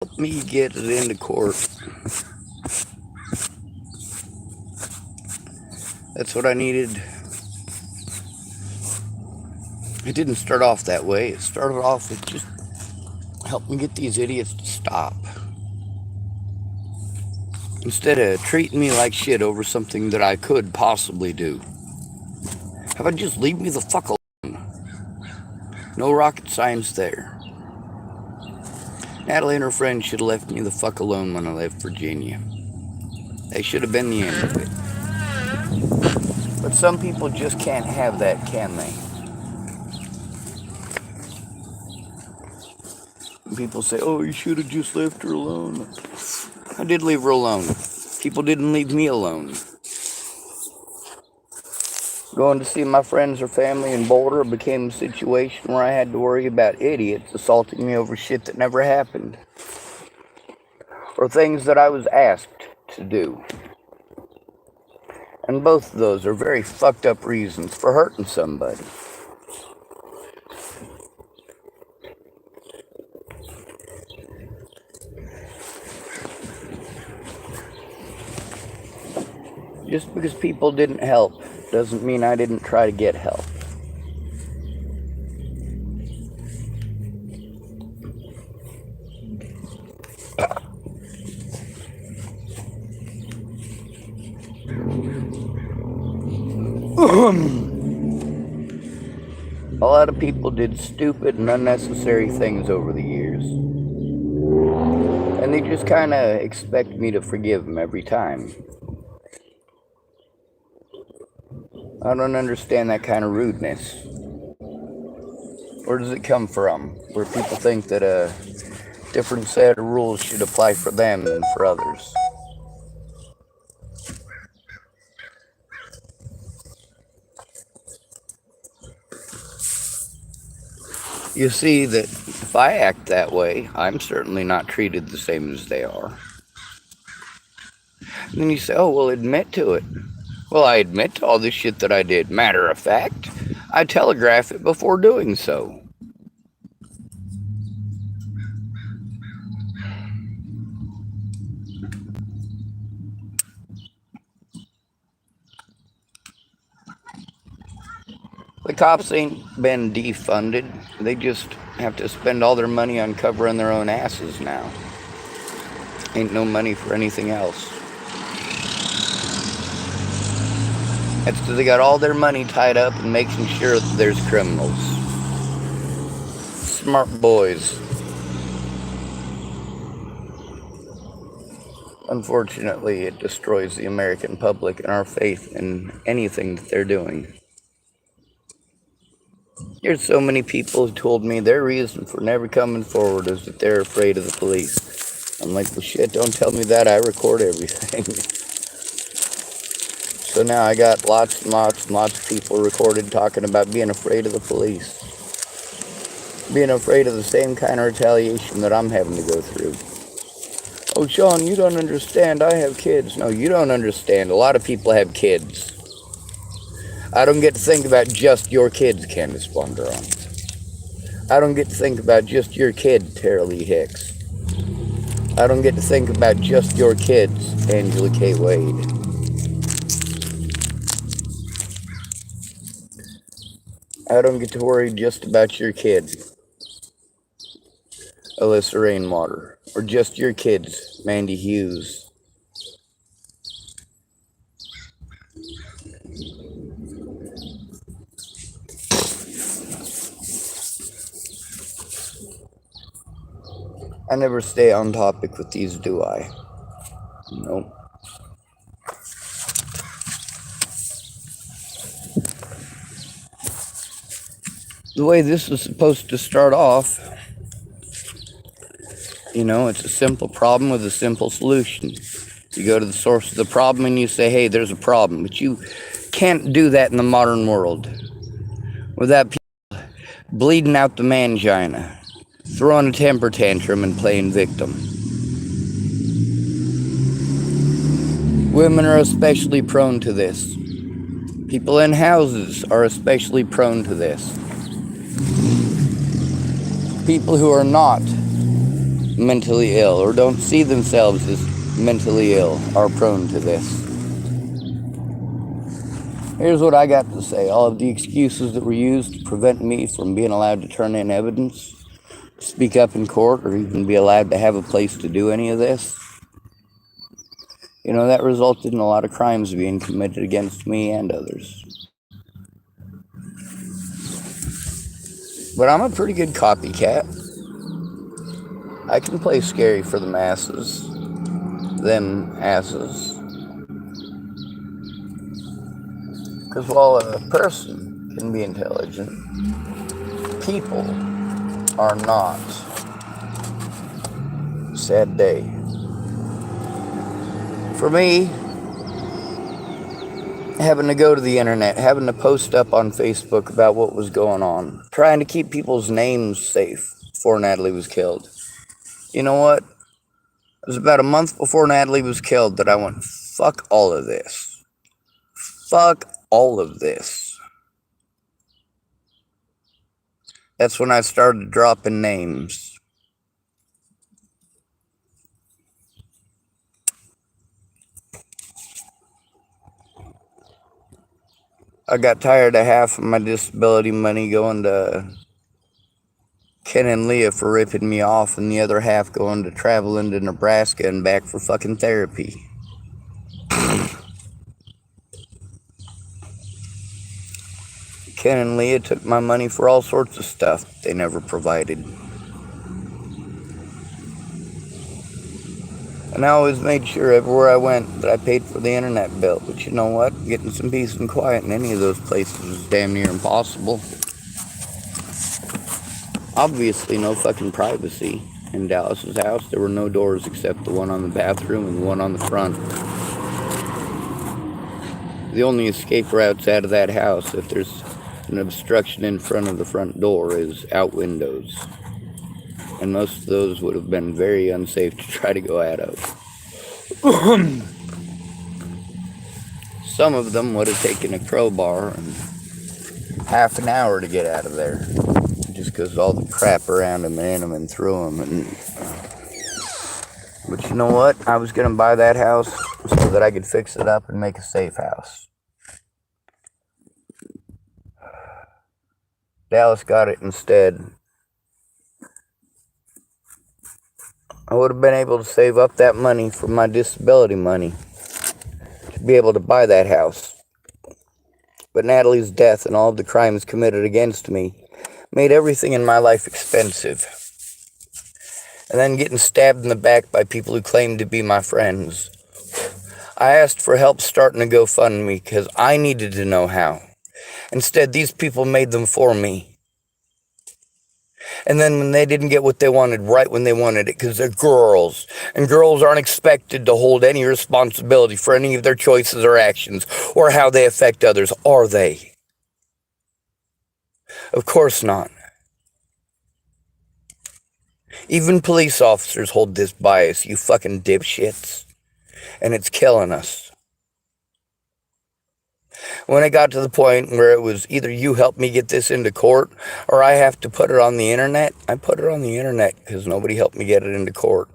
Help me get it into court. That's what I needed. It didn't start off that way. It started off with just help me get these idiots to stop. Instead of treating me like shit over something that I could possibly do. How about just leave me the fuck alone? No rocket science there. Natalie and her friend should have left me the fuck alone when I left Virginia. They should have been the end of it. But some people just can't have that, can they? People say, oh, you should have just left her alone. I did leave her alone. People didn't leave me alone. Going to see my friends or family in Boulder became a situation where I had to worry about idiots assaulting me over shit that never happened. Or things that I was asked to do. And both of those are very fucked up reasons for hurting somebody. Just because people didn't help doesn't mean I didn't try to get help. A lot of people did stupid and unnecessary things over the years. And they just kind of expect me to forgive them every time. I don't understand that kind of rudeness. Where does it come from? Where people think that a different set of rules should apply for them than for others. You see that if I act that way, I'm certainly not treated the same as they are. And then you say, oh, well, admit to it. Well, I admit to all this shit that I did. Matter of fact, I telegraph it before doing so. The cops ain't been defunded. They just have to spend all their money on covering their own asses now. Ain't no money for anything else. That's because they got all their money tied up in making sure that there's criminals. Smart boys. Unfortunately, it destroys the American public and our faith in anything that they're doing. There's so many people who told me their reason for never coming forward is that they're afraid of the police. I'm like, well, shit, don't tell me that. I record everything. So now I got lots and lots and lots of people recorded talking about being afraid of the police. Being afraid of the same kind of retaliation that I'm having to go through. Oh, Sean, you don't understand. I have kids. No, you don't understand. A lot of people have kids. I don't get to think about just your kids, Candace Bondurant. I don't get to think about just your kid, Tara Lee Hicks. I don't get to think about just your kids, Angela K. Wade. I don't get to worry just about your kid, Alyssa Rainwater, or just your kids, Mandy Hughes. I never stay on topic with these, do I? Nope. The way this is supposed to start off, it's a simple problem with a simple solution. You go to the source of the problem and you say, hey, there's a problem. But you can't do that in the modern world without people bleeding out the mangina, throwing a temper tantrum and playing victim. Women are especially prone to this. People in houses are especially prone to this. People who are not mentally ill or don't see themselves as mentally ill are prone to this. Here's what I got to say. All of the excuses that were used to prevent me from being allowed to turn in evidence, speak up in court, or even be allowed to have a place to do any of this, that resulted in a lot of crimes being committed against me and others. But I'm a pretty good copycat. I can play scary for the masses. Them asses. Because while a person can be intelligent, people are not. Sad day. For me, having to go to the internet, having to post up on Facebook about what was going on, trying to keep people's names safe before Natalie was killed. You know what? It was about a month before Natalie was killed that I went, fuck all of this. Fuck all of this. That's when I started dropping names. I got tired of half of my disability money going to Ken and Leah for ripping me off, and the other half going to traveling to Nebraska and back for fucking therapy. Ken and Leah took my money for all sorts of stuff they never provided. And I always made sure everywhere I went that I paid for the internet bill. But you know what? Getting some peace and quiet in any of those places is damn near impossible. Obviously, no fucking privacy in Dallas's house. There were no doors except the one on the bathroom and the one on the front. The only escape routes out of that house, if there's an obstruction in front of the front door, is out windows. And most of those would have been very unsafe to try to go out of. Some of them would have taken a crowbar and half an hour to get out of there. Just because all the crap around them and in them and through them. But you know what? I was going to buy that house so that I could fix it up and make a safe house. Dallas got it instead. I would have been able to save up that money from my disability money to be able to buy that house. But Natalie's death and all of the crimes committed against me made everything in my life expensive. And then getting stabbed in the back by people who claimed to be my friends. I asked for help starting a GoFundMe because I needed to know how. Instead, these people made them for me. And then when they didn't get what they wanted right when they wanted it, because they're girls, and girls aren't expected to hold any responsibility for any of their choices or actions, or how they affect others, are they? Of course not. Even police officers hold this bias, you fucking dipshits. And it's killing us. When it got to the point where it was either you help me get this into court or I have to put it on the internet, I put it on the internet because nobody helped me get it into court.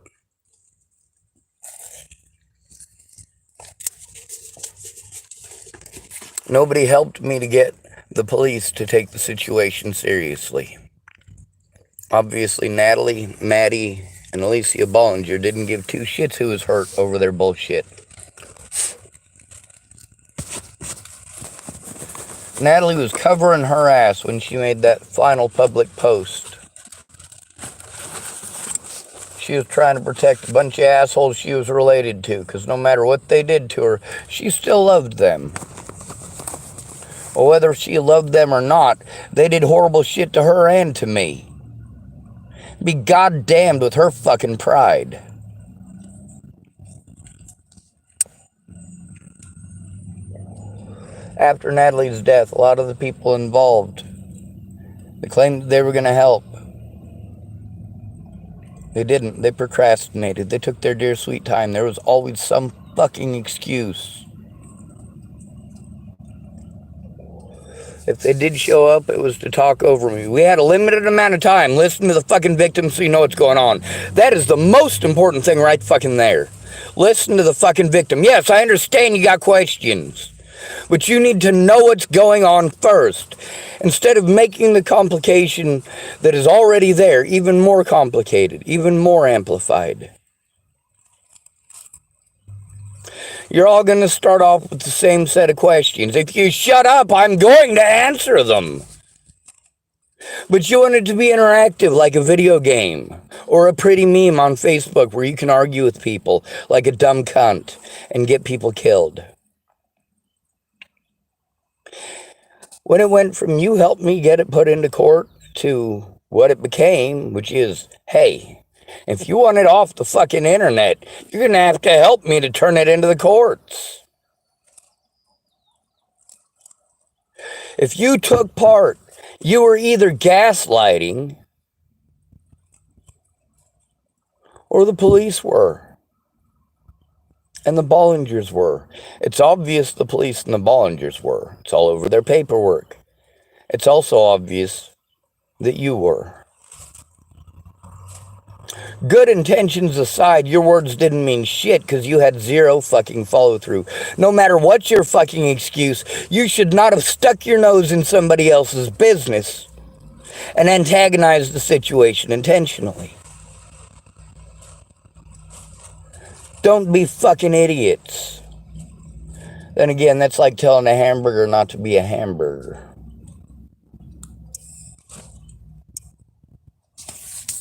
Nobody helped me to get the police to take the situation seriously. Obviously, Natalie, Maddie, and Alicia Bollinger didn't give two shits who was hurt over their bullshit. Natalie was covering her ass when she made that final public post. She was trying to protect a bunch of assholes she was related to, because no matter what they did to her, she still loved them. Well, whether she loved them or not, they did horrible shit to her and to me. Be goddamned with her fucking pride. After Natalie's death, a lot of the people involved, they claimed they were going to help. They didn't. They procrastinated. They took their dear sweet time. There was always some fucking excuse. If they did show up, it was to talk over me. We had a limited amount of time. Listen to the fucking victim so you know what's going on. That is the most important thing right fucking there. Listen to the fucking victim. Yes, I understand you got questions, but you need to know what's going on first, instead of making the complication that is already there even more complicated, even more amplified. You're all going to start off with the same set of questions. If you shut up, I'm going to answer them. But you want it to be interactive, like a video game, or a pretty meme on Facebook where you can argue with people like a dumb cunt and get people killed. When it went from you helped me get it put into court to what it became, which is, hey, if you want it off the fucking internet, you're going to have to help me to turn it into the courts. If you took part, you were either gaslighting or the police were. And the Bollingers were. It's obvious the police and the Bollingers were. It's all over their paperwork. It's also obvious that you were. Good intentions aside, your words didn't mean shit because you had zero fucking follow through. No matter what your fucking excuse, you should not have stuck your nose in somebody else's business and antagonized the situation intentionally. Don't be fucking idiots. Then again, that's like telling a hamburger not to be a hamburger.